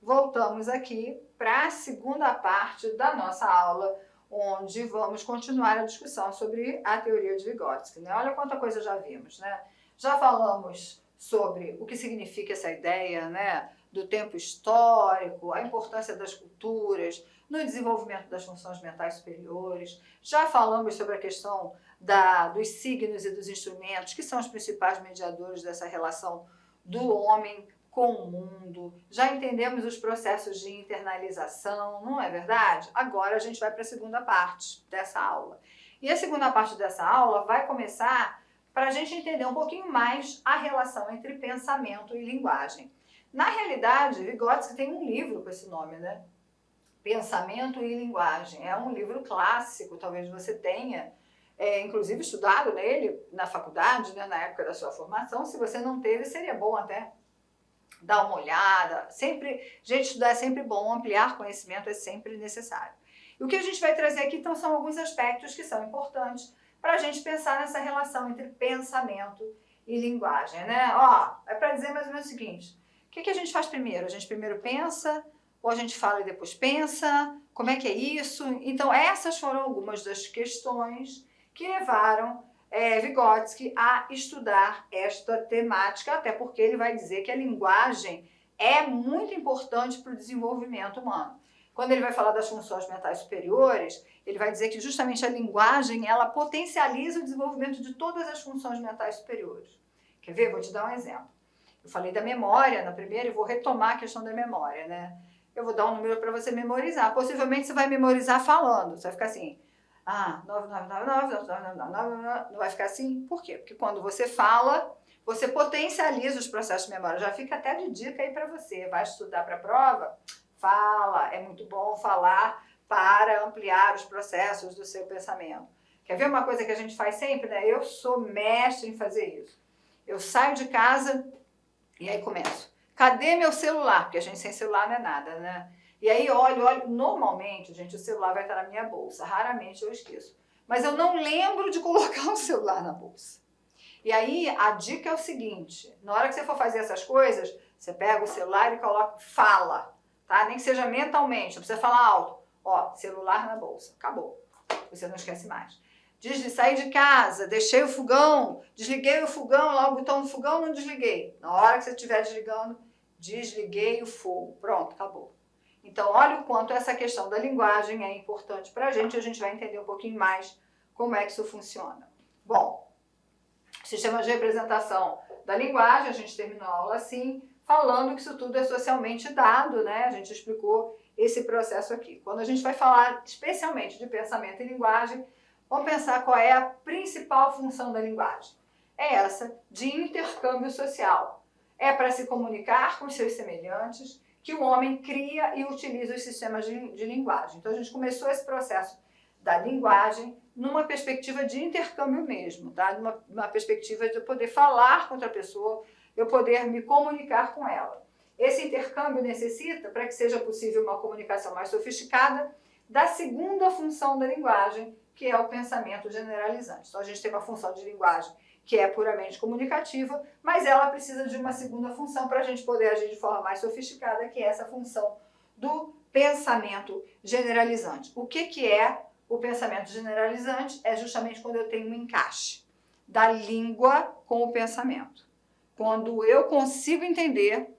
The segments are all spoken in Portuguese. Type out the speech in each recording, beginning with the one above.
voltamos aqui para a segunda parte da nossa aula, onde vamos continuar a discussão sobre a teoria de Vygotsky, né? Olha quanta coisa já vimos, né? Já falamos sobre o que significa essa ideia, né, do tempo histórico, a importância das culturas no desenvolvimento das funções mentais superiores. Já falamos sobre a questão dos signos e dos instrumentos, que são os principais mediadores dessa relação do homem com o mundo. Já entendemos os processos de internalização, não é verdade? Agora a gente vai para a segunda parte dessa aula. E a segunda parte dessa aula vai começar para a gente entender um pouquinho mais a relação entre pensamento e linguagem. Na realidade, Vygotsky tem um livro com esse nome, né? Pensamento e Linguagem. É um livro clássico, talvez você tenha, inclusive, estudado nele na faculdade, né, na época da sua formação. Se você não teve, seria bom até dar uma olhada. Gente, estudar é sempre bom, ampliar conhecimento é sempre necessário. E o que a gente vai trazer aqui, então, são alguns aspectos que são importantes para a gente pensar nessa relação entre pensamento e linguagem, né? Ó, é para dizer mais ou menos o seguinte: o que a gente faz primeiro? A gente primeiro pensa, ou a gente fala e depois pensa? Como é que é isso? Então, essas foram algumas das questões que levaram Vygotsky a estudar esta temática, até porque ele vai dizer que a linguagem é muito importante para o desenvolvimento humano. Quando ele vai falar das funções mentais superiores, ele vai dizer que justamente a linguagem, ela potencializa o desenvolvimento de todas as funções mentais superiores. Quer ver? Vou te dar um exemplo. Eu falei da memória na primeira e vou retomar a questão da memória, né? Eu vou dar um número para você memorizar. Possivelmente você vai memorizar falando. Você vai ficar assim, 9999, não vai ficar assim? Por quê? Porque quando você fala, você potencializa os processos de memória. Já fica até de dica aí para você. Vai estudar para a prova? Fala. É muito bom falar para ampliar os processos do seu pensamento. Quer ver uma coisa que a gente faz sempre, né? Eu sou mestre em fazer isso. Eu saio de casa e aí começo. Cadê meu celular? Porque a gente sem celular não é nada, né? E aí olho, normalmente, gente, o celular vai estar na minha bolsa, raramente eu esqueço. Mas eu não lembro de colocar o celular na bolsa. E aí a dica é o seguinte: na hora que você for fazer essas coisas, você pega o celular e coloca, fala, tá? Nem que seja mentalmente, não precisa falar alto. Ó, celular na bolsa, acabou. Você não esquece mais. Saí de casa, deixei o fogão, desliguei o fogão, lá o botão do fogão, não desliguei. Na hora que você estiver desligando, desliguei o fogo. Pronto, acabou. Então, olha o quanto essa questão da linguagem é importante para a gente vai entender um pouquinho mais como é que isso funciona. Bom, sistema de representação da linguagem, a gente terminou a aula assim, falando que isso tudo é socialmente dado, né? A gente explicou esse processo aqui. Quando a gente vai falar especialmente de pensamento e linguagem, vamos pensar qual é a principal função da linguagem. É essa de intercâmbio social. É para se comunicar com os seus semelhantes que o homem cria e utiliza os sistemas de linguagem. Então a gente começou esse processo da linguagem numa perspectiva de intercâmbio mesmo, tá? Numa perspectiva de eu poder falar com outra pessoa, eu poder me comunicar com ela. Esse intercâmbio necessita, para que seja possível uma comunicação mais sofisticada, da segunda função da linguagem, que é o pensamento generalizante. Então a gente tem uma função de linguagem que é puramente comunicativa, mas ela precisa de uma segunda função para a gente poder agir de forma mais sofisticada, que é essa função do pensamento generalizante. O que é o pensamento generalizante? É justamente quando eu tenho um encaixe da língua com o pensamento. Quando eu consigo entender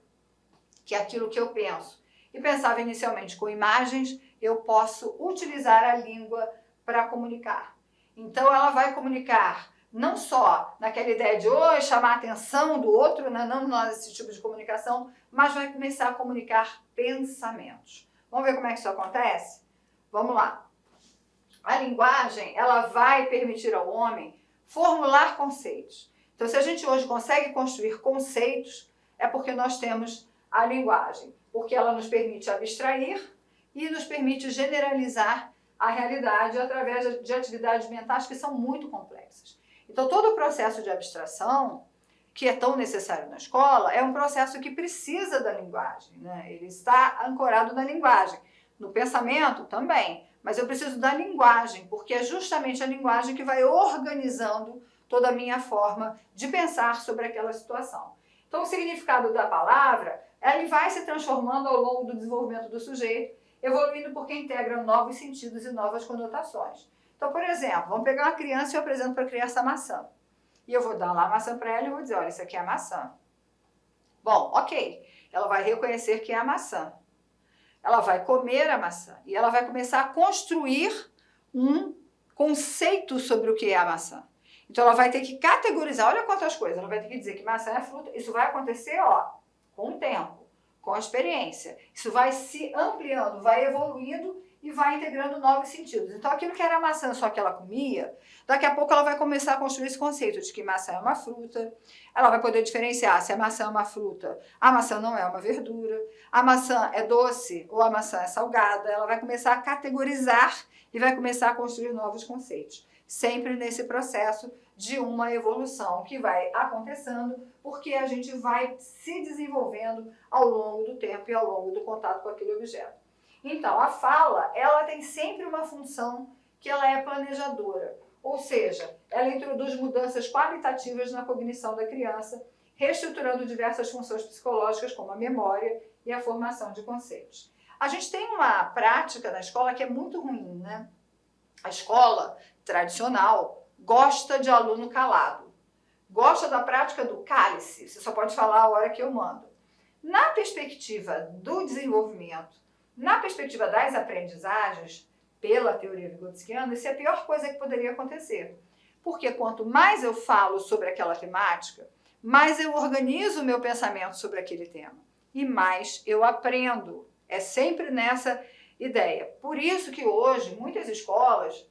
que aquilo que eu penso, e pensava inicialmente com imagens, eu posso utilizar a língua para comunicar. Então ela vai comunicar não só naquela ideia de chamar a atenção do outro, né? Não nós esse tipo de comunicação, mas vai começar a comunicar pensamentos. Vamos ver como é que isso acontece? Vamos lá. A linguagem, ela vai permitir ao homem formular conceitos. Então, se a gente hoje consegue construir conceitos, é porque nós temos a linguagem, porque ela nos permite abstrair e nos permite generalizar a realidade através de atividades mentais que são muito complexas. Então, todo o processo de abstração, que é tão necessário na escola, é um processo que precisa da linguagem, né? Ele está ancorado na linguagem. No pensamento também, mas eu preciso da linguagem, porque é justamente a linguagem que vai organizando toda a minha forma de pensar sobre aquela situação. Então, o significado da palavra, ele vai se transformando ao longo do desenvolvimento do sujeito, evoluindo porque integra novos sentidos e novas conotações. Então, por exemplo, vamos pegar uma criança e eu apresento para a criança a maçã. E eu vou dar lá a maçã para ela e vou dizer, olha, isso aqui é a maçã. Bom, ok. Ela vai reconhecer que é a maçã. Ela vai comer a maçã e ela vai começar a construir um conceito sobre o que é a maçã. Então, ela vai ter que categorizar, olha quantas coisas, ela vai ter que dizer que maçã é fruta. Isso vai acontecer, ó, com o tempo, com a experiência. Isso vai se ampliando, vai evoluindo e vai integrando novos sentidos. Então, aquilo que era maçã só que ela comia, daqui a pouco ela vai começar a construir esse conceito de que maçã é uma fruta. Ela vai poder diferenciar se a maçã é uma fruta, a maçã não é uma verdura, a maçã é doce ou a maçã é salgada. Ela vai começar a categorizar e vai começar a construir novos conceitos. Sempre nesse processo de uma evolução que vai acontecendo, porque a gente vai se desenvolvendo ao longo do tempo e ao longo do contato com aquele objeto. Então, a fala, ela tem sempre uma função que ela é planejadora, ou seja, ela introduz mudanças qualitativas na cognição da criança, reestruturando diversas funções psicológicas, como a memória e a formação de conceitos. A gente tem uma prática na escola que é muito ruim, né? A escola tradicional gosta de aluno calado, gosta da prática do cálice, você só pode falar a hora que eu mando. Na perspectiva do desenvolvimento, na perspectiva das aprendizagens, pela teoria vigotskiana, isso é a pior coisa que poderia acontecer. Porque quanto mais eu falo sobre aquela temática, mais eu organizo o meu pensamento sobre aquele tema e mais eu aprendo. É sempre nessa ideia. Por isso que hoje muitas escolas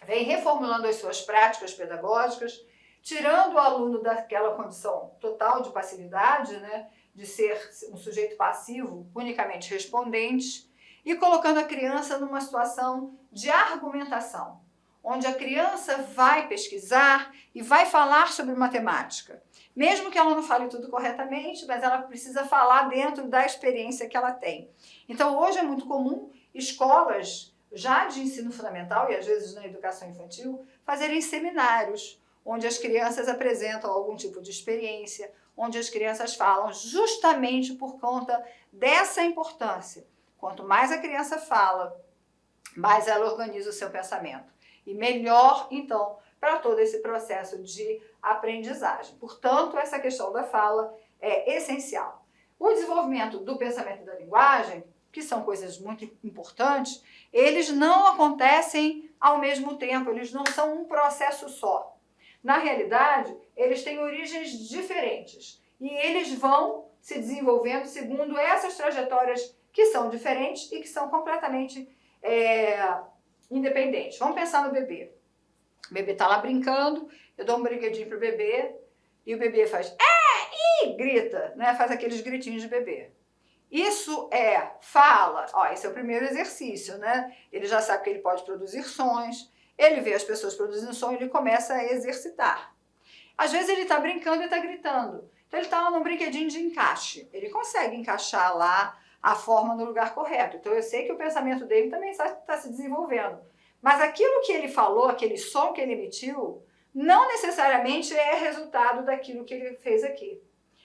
vêm reformulando as suas práticas pedagógicas, tirando o aluno daquela condição total de passividade, né, de ser um sujeito passivo, unicamente respondente, e colocando a criança numa situação de argumentação, onde a criança vai pesquisar e vai falar sobre matemática. Mesmo que ela não fale tudo corretamente, mas ela precisa falar dentro da experiência que ela tem. Então, hoje é muito comum escolas já de ensino fundamental e às vezes na educação infantil fazerem seminários, onde as crianças apresentam algum tipo de experiência, onde as crianças falam justamente por conta dessa importância. Quanto mais a criança fala, mais ela organiza o seu pensamento. E melhor, então, para todo esse processo de aprendizagem. Portanto, essa questão da fala é essencial. O desenvolvimento do pensamento e da linguagem, que são coisas muito importantes, eles não acontecem ao mesmo tempo, eles não são um processo só. Na realidade, eles têm origens diferentes e eles vão se desenvolvendo segundo essas trajetórias que são diferentes e que são completamente independentes. Vamos pensar no bebê. O bebê está lá brincando, eu dou um brinquedinho para o bebê e o bebê faz e grita, né? Faz aqueles gritinhos de bebê. Isso é fala, ó, esse é o primeiro exercício, né? Ele já sabe que ele pode produzir sons, ele vê as pessoas produzindo som e ele começa a exercitar. Às vezes ele está brincando e está gritando. Então ele está lá num brinquedinho de encaixe. Ele consegue encaixar lá a forma no lugar correto. Então eu sei que o pensamento dele também está se desenvolvendo. Mas aquilo que ele falou, aquele som que ele emitiu, não necessariamente é resultado daquilo que ele fez aqui.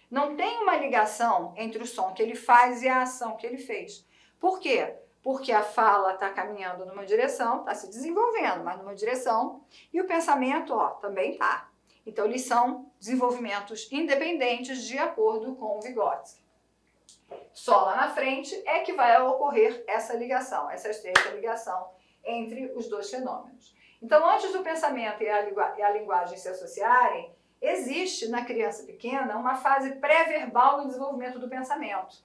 Não tem uma ligação entre o som que ele faz e a ação que ele fez. Por quê? Porque a fala está caminhando numa direção, está se desenvolvendo, mas numa direção, e o pensamento, ó, também está. Então, eles são desenvolvimentos independentes de acordo com o Vygotsky. Só lá na frente é que vai ocorrer essa ligação, essa estreita ligação entre os dois fenômenos. Então, antes do pensamento e a linguagem se associarem, existe na criança pequena uma fase pré-verbal no desenvolvimento do pensamento.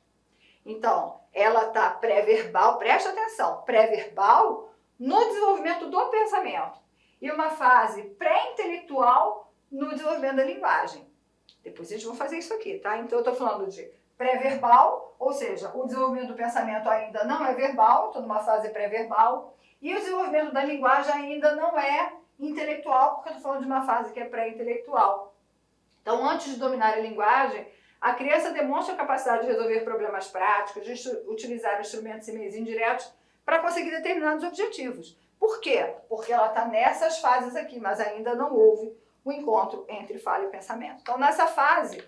Então, ela está pré-verbal, presta atenção, pré-verbal no desenvolvimento do pensamento e uma fase pré-intelectual no desenvolvimento da linguagem. Depois a gente vai fazer isso aqui, tá? Então, eu estou falando de pré-verbal, ou seja, o desenvolvimento do pensamento ainda não é verbal, estou numa fase pré-verbal, e o desenvolvimento da linguagem ainda não é intelectual, porque eu estou falando de uma fase que é pré-intelectual. Então, antes de dominar a linguagem, a criança demonstra a capacidade de resolver problemas práticos, de utilizar instrumentos e meios indiretos para conseguir determinados objetivos. Por quê? Porque ela está nessas fases aqui, mas ainda não houve o encontro entre fala e pensamento. Então, nessa fase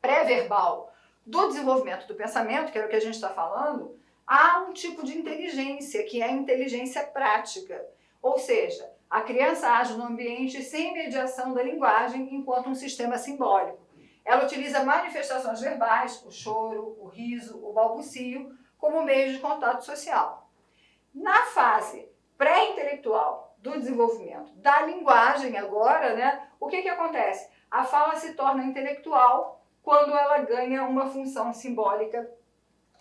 pré-verbal, do desenvolvimento do pensamento, que era o que a gente está falando, há um tipo de inteligência, que é a inteligência prática. Ou seja, a criança age no ambiente sem mediação da linguagem enquanto um sistema simbólico. Ela utiliza manifestações verbais, o choro, o riso, o balbucio, como meio de contato social. Na fase pré-intelectual do desenvolvimento da linguagem agora, né, o que acontece? A fala se torna intelectual quando ela ganha uma função simbólica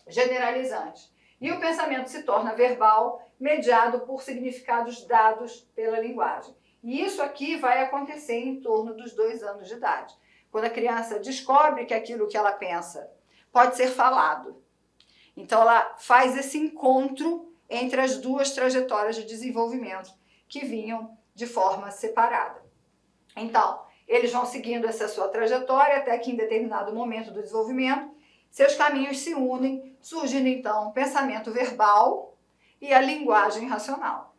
generalizante. E o pensamento se torna verbal, mediado por significados dados pela linguagem. E isso aqui vai acontecer em torno dos 2 anos de idade, quando a criança descobre que aquilo que ela pensa pode ser falado. Então ela faz esse encontro entre as duas trajetórias de desenvolvimento que vinham de forma separada. Então, eles vão seguindo essa sua trajetória até que em determinado momento do desenvolvimento, seus caminhos se unem, surgindo então o pensamento verbal e a linguagem racional.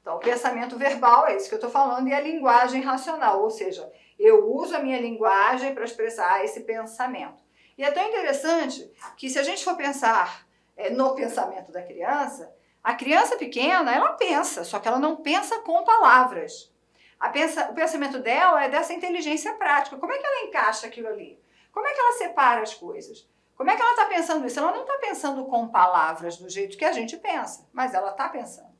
Então, o pensamento verbal é isso que eu estou falando, e a linguagem racional, ou seja, eu uso a minha linguagem para expressar esse pensamento. E é tão interessante que se a gente for pensar no pensamento da criança, a criança pequena, ela pensa, só que ela não pensa com palavras. O pensamento dela é dessa inteligência prática. Como é que ela encaixa aquilo ali? Como é que ela separa as coisas? Como é que ela está pensando isso? Ela não está pensando com palavras do jeito que a gente pensa, mas ela está pensando.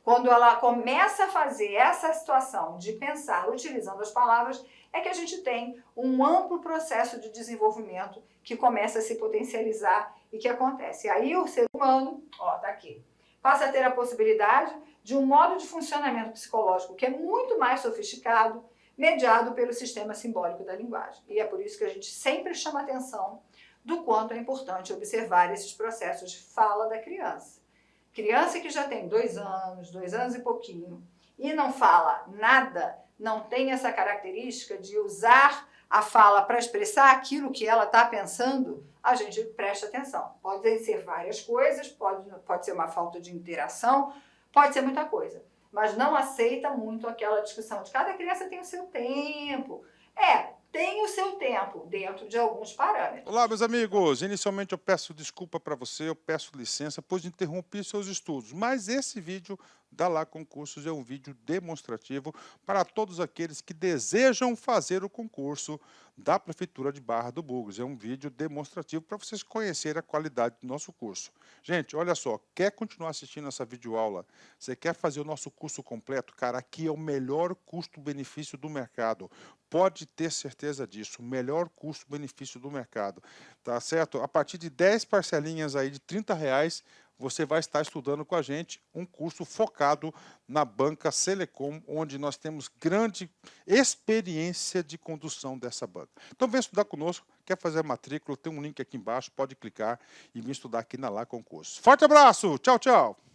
Quando ela começa a fazer essa situação de pensar utilizando as palavras, é que a gente tem um amplo processo de desenvolvimento que começa a se potencializar e que acontece. E aí o ser humano, tá aqui, passa a ter a possibilidade de um modo de funcionamento psicológico que é muito mais sofisticado, mediado pelo sistema simbólico da linguagem. E é por isso que a gente sempre chama atenção do quanto é importante observar esses processos de fala da criança. Criança que já tem 2 anos e pouquinho, e não fala nada, não tem essa característica de usar a fala para expressar aquilo que ela está pensando, a gente presta atenção. Podem ser várias coisas, pode ser uma falta de interação, pode ser muita coisa, mas não aceita muito aquela discussão de cada criança tem o seu tempo. Tem o seu tempo, dentro de alguns parâmetros. Olá, meus amigos. Inicialmente eu peço desculpa para você, eu peço licença, pois interrompi seus estudos. Mas esse vídeo da Lá Concursos é um vídeo demonstrativo para todos aqueles que desejam fazer o concurso da Prefeitura de Barra do Bugres. É um vídeo demonstrativo para vocês conhecerem a qualidade do nosso curso. Gente, olha só, quer continuar assistindo essa videoaula? Você quer fazer o nosso curso completo? Cara, aqui é o melhor custo-benefício do mercado. Pode ter certeza disso, o melhor custo-benefício do mercado, tá certo? A partir de 10 parcelinhas aí de R$30, você vai estar estudando com a gente um curso focado na banca Selecom, onde nós temos grande experiência de condução dessa banca. Então vem estudar conosco, quer fazer a matrícula, tem um link aqui embaixo, pode clicar e vir estudar aqui na Lá Concursos. Forte abraço, tchau, tchau!